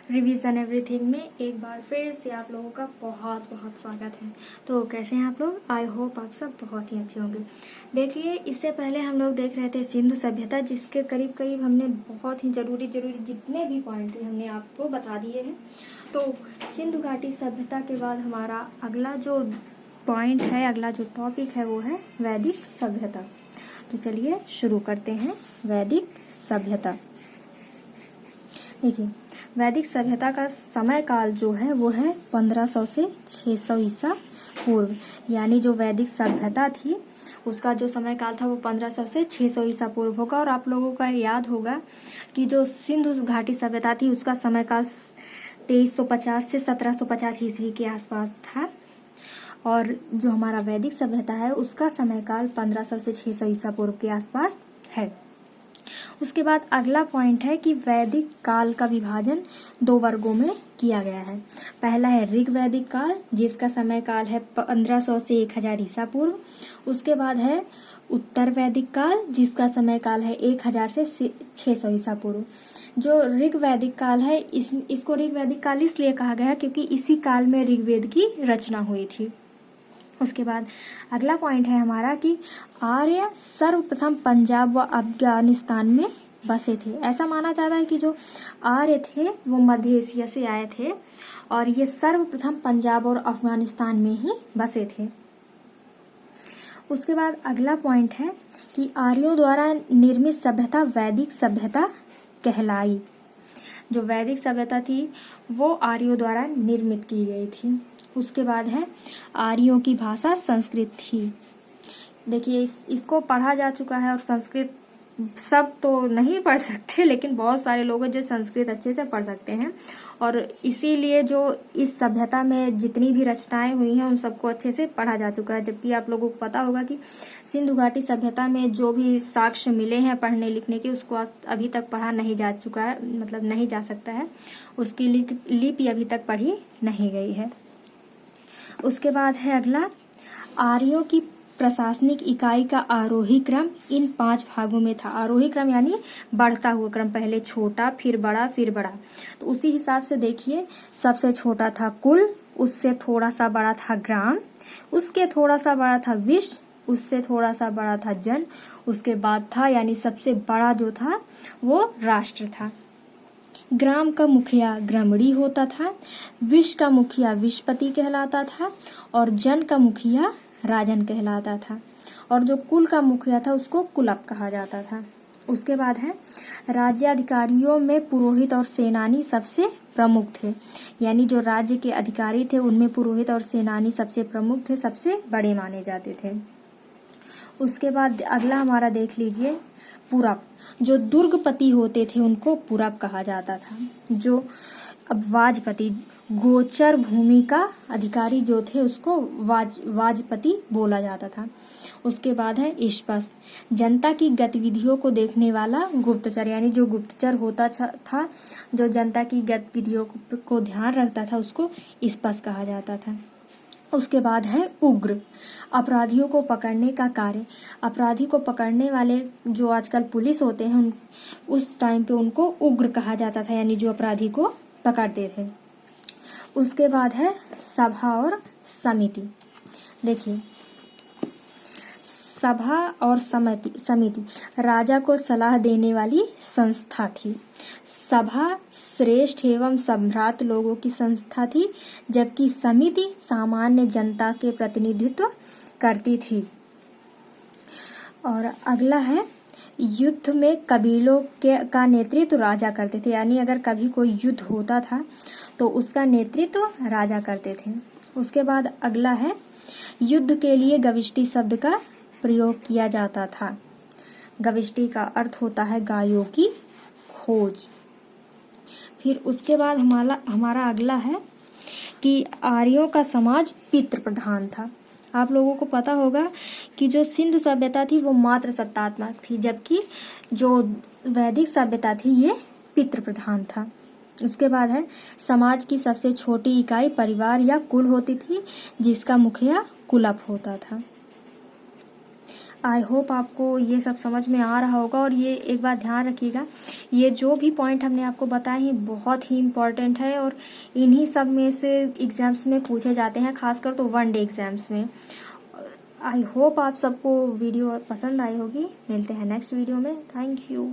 Revision everything में एक बार फिर से आप लोगों का बहुत बहुत स्वागत है। तो कैसे हैं आप लोग? आई होप आप सब बहुत ही अच्छे होंगे। देखिए, इससे पहले हम लोग देख रहे थे सिंधु सभ्यता, जिसके करीब करीब हमने बहुत ही जरूरी जितने भी पॉइंट थे हमने आपको बता दिए हैं। तो सिंधु घाटी सभ्यता के बाद हमारा अगला जो पॉइंट है, अगला जो टॉपिक है वो है वैदिक सभ्यता। तो चलिए शुरू करते हैं वैदिक सभ्यता। देखिए, वैदिक सभ्यता का समय काल जो है वो है 1500 से 600 ईसा पूर्व। यानी जो वैदिक सभ्यता थी उसका जो समय काल था वो 1500 से 600 ईसा पूर्व होगा। और आप लोगों का याद होगा कि जो सिंधु घाटी सभ्यता थी उसका समय काल 2350 से 1750 ईस्वी के आसपास था। और जो हमारा वैदिक सभ्यता है उसका समय काल 1500 से 600 ईसा पूर्व के आसपास है। उसके बाद अगला पॉइंट है कि वैदिक काल का विभाजन 2 वर्गों में किया गया है। पहला है ऋग वैदिक काल, जिसका समय काल है 1500 से 1000 ईसा पूर्व। उसके बाद है उत्तर वैदिक काल, जिसका समय काल है 1000 से 600 ईसा पूर्व। जो ऋग वैदिक काल है इसको ऋग वैदिक काल इसलिए कहा गया क्योंकि इसी काल में ऋग्वेद की रचना हुई थी। उसके बाद अगला पॉइंट है हमारा कि आर्य सर्वप्रथम पंजाब व अफगानिस्तान में बसे थे। ऐसा माना जाता है कि जो आर्य थे वो मध्य एशिया से आए थे और ये सर्वप्रथम पंजाब और अफगानिस्तान में ही बसे थे। उसके बाद अगला पॉइंट है कि आर्यों द्वारा निर्मित सभ्यता वैदिक सभ्यता कहलाई। जो वैदिक सभ्यता थी वो आर्यों द्वारा निर्मित की गई थी। उसके बाद है आर्यों की भाषा संस्कृत थी। देखिए, इसको पढ़ा जा चुका है और संस्कृत सब तो नहीं पढ़ सकते, लेकिन बहुत सारे लोग हैं जो संस्कृत अच्छे से पढ़ सकते हैं। और इसीलिए जो इस सभ्यता में जितनी भी रचनाएं हुई हैं उन सबको अच्छे से पढ़ा जा चुका है। जबकि आप लोगों को पता होगा कि सिंधु घाटी सभ्यता में जो भी साक्ष्य मिले हैं पढ़ने लिखने के, उसको अभी तक पढ़ा नहीं जा चुका है, मतलब नहीं जा सकता है। उसकी लिपि अभी तक पढ़ी नहीं गई है। उसके बाद है अगला आर्यों की प्रशासनिक इकाई का आरोही क्रम इन 5 भागों में था। आरोही क्रम यानी बढ़ता हुआ क्रम, पहले छोटा फिर बड़ा फिर बड़ा। तो उसी हिसाब से देखिए, सबसे छोटा था कुल, उससे थोड़ा सा बड़ा था ग्राम, उसके थोड़ा सा बड़ा था विश्व, उससे थोड़ा सा बड़ा था जन, उसके बाद था यानी सबसे बड़ा जो था वो राष्ट्र था। ग्राम का मुखिया ग्रामणी होता था, विश्व का मुखिया विश्वपति कहलाता था और जन का मुखिया राजन कहलाता था। और जो कुल का मुखिया था उसको कुलप कहा जाता था। उसके बाद है राज्याधिकारियों में पुरोहित और सेनानी सबसे प्रमुख थे। यानी जो राज्य के अधिकारी थे उनमें पुरोहित और सेनानी सबसे प्रमुख थे, सबसे बड़े माने जाते थे। उसके बाद अगला हमारा देख लीजिए पुरब। जो दुर्गपति होते थे उनको पुरब कहा जाता था। जो अब वाजपति, गोचर भूमि का अधिकारी जो थे उसको वाजपति बोला जाता था। उसके बाद है इस्पस, जनता की गतिविधियों को देखने वाला गुप्तचर। यानी जो गुप्तचर होता था, जो जनता की गतिविधियों को ध्यान रखता था, उसको इस्पस कहा जाता था। उसके बाद है उग्र, अपराधियों को पकड़ने का कार्य। अपराधी को पकड़ने वाले जो आजकल पुलिस होते हैं उस टाइम पे उनको उग्र कहा जाता था, यानी जो अपराधी को पकड़ते थे। उसके बाद है सभा और समिति। देखिए, सभा और समिति राजा को सलाह देने वाली संस्था थी। सभा श्रेष्ठ एवं सम्भ्रात लोगों की संस्था थी, जबकि समिति सामान्य जनता के प्रतिनिधित्व करती थी। और अगला है युद्ध में कबीलों का नेतृत्व राजा करते थे। यानी अगर कभी कोई युद्ध होता था तो उसका नेतृत्व राजा करते थे। उसके बाद अगला है युद्ध के लिए गविष्टि शब्द का प्रयोग किया जाता था। गविष्टि का अर्थ होता है गायों की खोज। फिर उसके बाद हमारा अगला है कि आर्यों का समाज पितृ प्रधान था। आप लोगों को पता होगा कि जो सिंधु सभ्यता थी वो मात्र सत्तात्मक थी, जबकि जो वैदिक सभ्यता थी ये पितृ प्रधान था। उसके बाद है समाज की सबसे छोटी इकाई परिवार या कुल होती थी, जिसका मुखिया कुलप होता था। आई होप आपको ये सब समझ में आ रहा होगा। और ये एक बात ध्यान रखिएगा, ये जो भी पॉइंट हमने आपको बताए हैं बहुत ही इम्पोर्टेंट है और इन्हीं सब में से एग्जाम्स में पूछे जाते हैं, खासकर तो 1 डे एग्जाम्स में। आई होप आप सबको वीडियो पसंद आई होगी। मिलते हैं नेक्स्ट वीडियो में। Thank you.